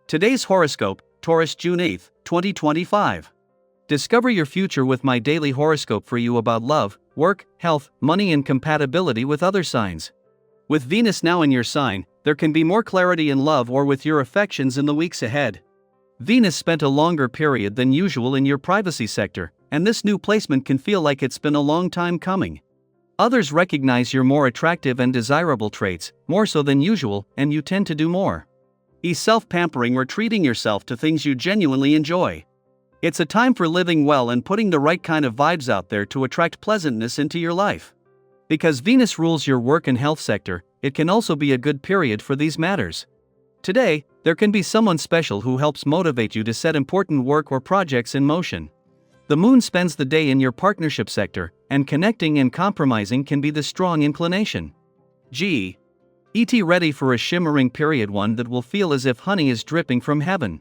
Today's horoscope, Taurus June 8, 2025. Discover your future with my daily horoscope for you about love, work, health, money and compatibility with other signs. With Venus now in your sign, there can be more clarity in love or with your affections in the weeks ahead. Venus spent a longer period than usual in your privacy sector, and this new placement can feel like it's been a long time coming. Others recognize your more attractive and desirable traits, more so than usual, and you tend to do more. Self-pampering or treating yourself to things you genuinely enjoy. It's a time for living well and putting the right kind of vibes out there to attract pleasantness into your life. Because Venus rules your work and health sector, it can also be a good period for these matters. Today, there can be someone special who helps motivate you to set important work or projects in motion. The moon spends the day in your partnership sector, and connecting and compromising can be the strong inclination. Get ready for a shimmering period, one that will feel as if honey is dripping from heaven.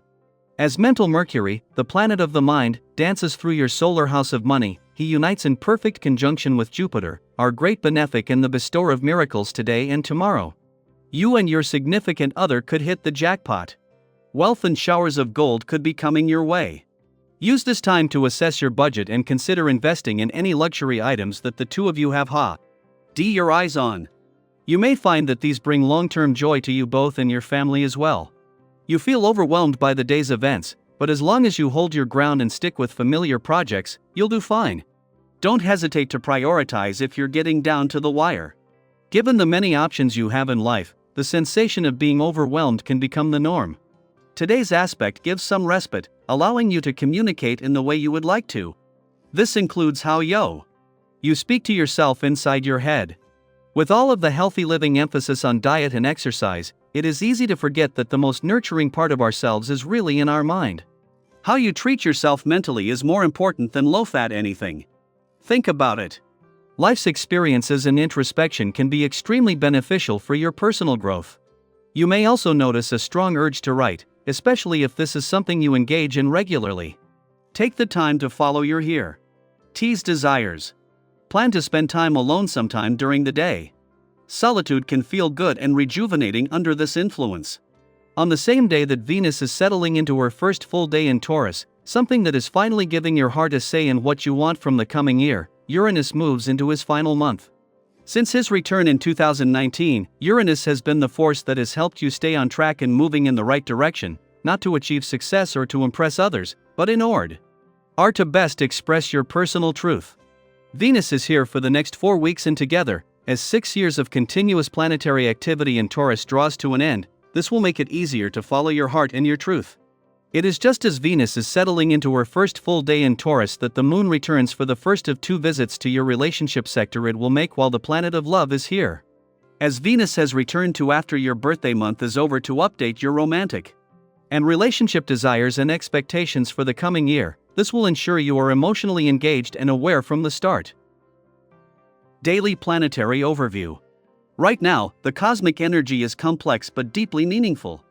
As mental Mercury, the planet of the mind, dances through your solar house of money, he unites in perfect conjunction with Jupiter, our great benefic and the bestower of miracles today and tomorrow. You and your significant other could hit the jackpot. Wealth and showers of gold could be coming your way. Use this time to assess your budget and consider investing in any luxury items that the two of you have your eyes on. You may find that these bring long-term joy to you both and your family as well. You feel overwhelmed by the day's events, but as long as you hold your ground and stick with familiar projects, you'll do fine. Don't hesitate to prioritize if you're getting down to the wire. Given the many options you have in life, the sensation of being overwhelmed can become the norm. Today's aspect gives some respite, allowing you to communicate in the way you would like to. This includes how you speak to yourself inside your head. With all of the healthy living emphasis on diet and exercise, it is easy to forget that the most nurturing part of ourselves is really in our mind. How you treat yourself mentally is more important than low-fat anything. Think about it. Life's experiences and introspection can be extremely beneficial for your personal growth. You may also notice a strong urge to write, especially if this is something you engage in regularly. Take the time to follow your desires. Plan to spend time alone sometime during the day. Solitude can feel good and rejuvenating under this influence. On the same day that Venus is settling into her first full day in Taurus, something that is finally giving your heart a say in what you want from the coming year, Uranus moves into his final month. Since his return in 2019, Uranus has been the force that has helped you stay on track and moving in the right direction, not to achieve success or to impress others, but in order to best express your personal truth. Venus is here for the next 4 weeks and together, as 6 years of continuous planetary activity in Taurus draws to an end, this will make it easier to follow your heart and your truth. It is just as Venus is settling into her first full day in Taurus that the moon returns for the first of 2 visits to your relationship sector it will make while the planet of love is here. As Venus has returned to after your birthday month is over to update your romantic and relationship desires and expectations for the coming year, this will ensure you are emotionally engaged and aware from the start. Daily Planetary Overview. Right now, the cosmic energy is complex but deeply meaningful.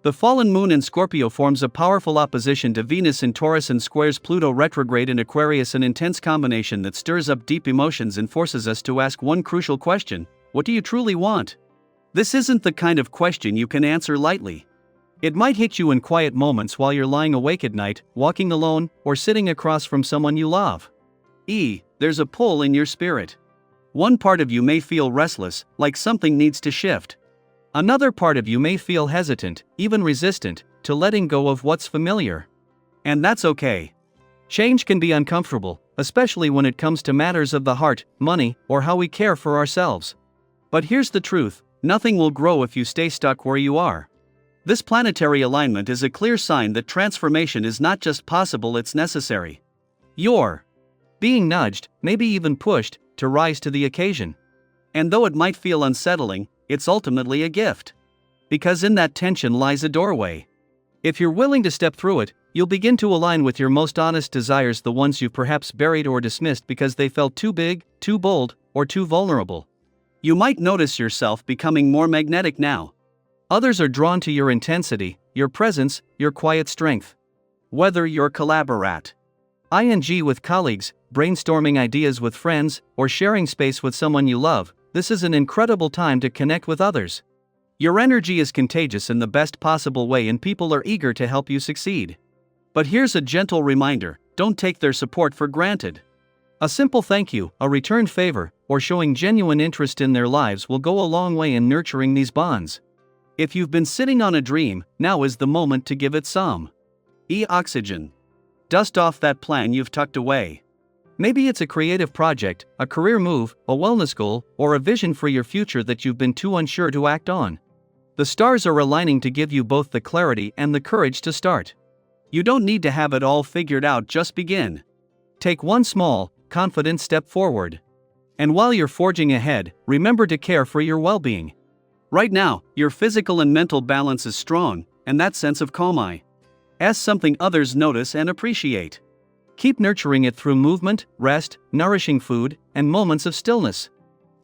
The fallen moon in Scorpio forms a powerful opposition to Venus in Taurus and squares Pluto retrograde in Aquarius, an intense combination that stirs up deep emotions and forces us to ask one crucial question: what do you truly want? This isn't the kind of question you can answer lightly. It might hit you in quiet moments while you're lying awake at night, walking alone, or sitting across from someone you love. There's a pull in your spirit. One part of you may feel restless, like something needs to shift. Another part of you may feel hesitant, even resistant, to letting go of what's familiar. And that's okay. Change can be uncomfortable, especially when it comes to matters of the heart, money, or how we care for ourselves. But here's the truth: nothing will grow if you stay stuck where you are. This planetary alignment is a clear sign that transformation is not just possible, it's necessary. You're being nudged, maybe even pushed, to rise to the occasion. And though it might feel unsettling, it's ultimately a gift. Because in that tension lies a doorway. If you're willing to step through it, you'll begin to align with your most honest desires, the ones you've perhaps buried or dismissed because they felt too big, too bold, or too vulnerable. You might notice yourself becoming more magnetic now. Others are drawn to your intensity, your presence, your quiet strength. Whether you're collaborating with colleagues, brainstorming ideas with friends, or sharing space with someone you love, this is an incredible time to connect with others. Your energy is contagious in the best possible way and people are eager to help you succeed. But here's a gentle reminder, don't take their support for granted. A simple thank you, a returned favor, or showing genuine interest in their lives will go a long way in nurturing these bonds. If you've been sitting on a dream, now is the moment to give it some oxygen. Dust off that plan you've tucked away. Maybe it's a creative project, a career move, a wellness goal, or a vision for your future that you've been too unsure to act on. The stars are aligning to give you both the clarity and the courage to start. You don't need to have it all figured out, just begin. Take one small, confident step forward. And while you're forging ahead, remember to care for your well-being. Right now, your physical and mental balance is strong, and that sense of calm is something others notice and appreciate. Keep nurturing it through movement, rest, nourishing food, and moments of stillness.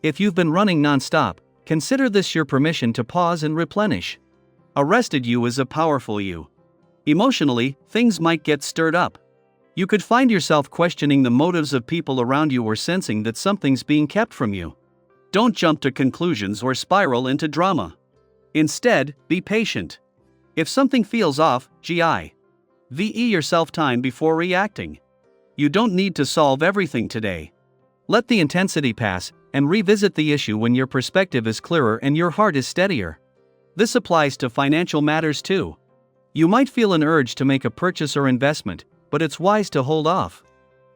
If you've been running non-stop, consider this your permission to pause and replenish. A rested you is a powerful you. Emotionally, things might get stirred up. You could find yourself questioning the motives of people around you or sensing that something's being kept from you. Don't jump to conclusions or spiral into drama. Instead, be patient. If something feels off, give yourself time before reacting. You don't need to solve everything today. Let the intensity pass, and revisit the issue when your perspective is clearer and your heart is steadier. This applies to financial matters too. You might feel an urge to make a purchase or investment, but it's wise to hold off.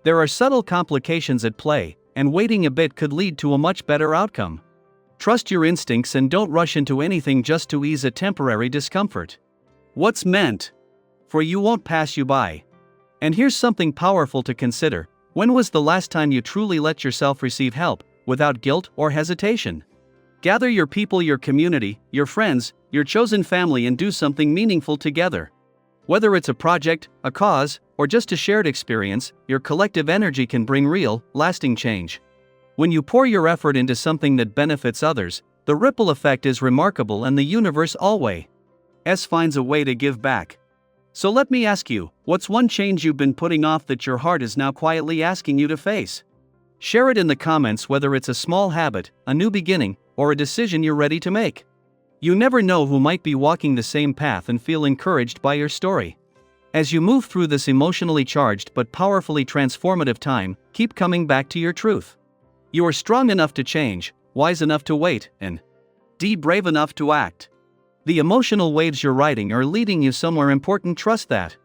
There are subtle complications at play, and waiting a bit could lead to a much better outcome. Trust your instincts and don't rush into anything just to ease a temporary discomfort. What's meant for you won't pass you by. And here's something powerful to consider: when was the last time you truly let yourself receive help, without guilt or hesitation? Gather your people, your community, your friends, your chosen family, and do something meaningful together. Whether it's a project, a cause, or just a shared experience, your collective energy can bring real, lasting change. When you pour your effort into something that benefits others, the ripple effect is remarkable and the universe always finds a way to give back. So let me ask you, what's one change you've been putting off that your heart is now quietly asking you to face? Share it in the comments, whether it's a small habit, a new beginning, or a decision you're ready to make. You never know who might be walking the same path and feel encouraged by your story. As you move through this emotionally charged but powerfully transformative time, keep coming back to your truth. You are strong enough to change, wise enough to wait, and brave enough to act. The emotional waves you're riding are leading you somewhere important, trust that.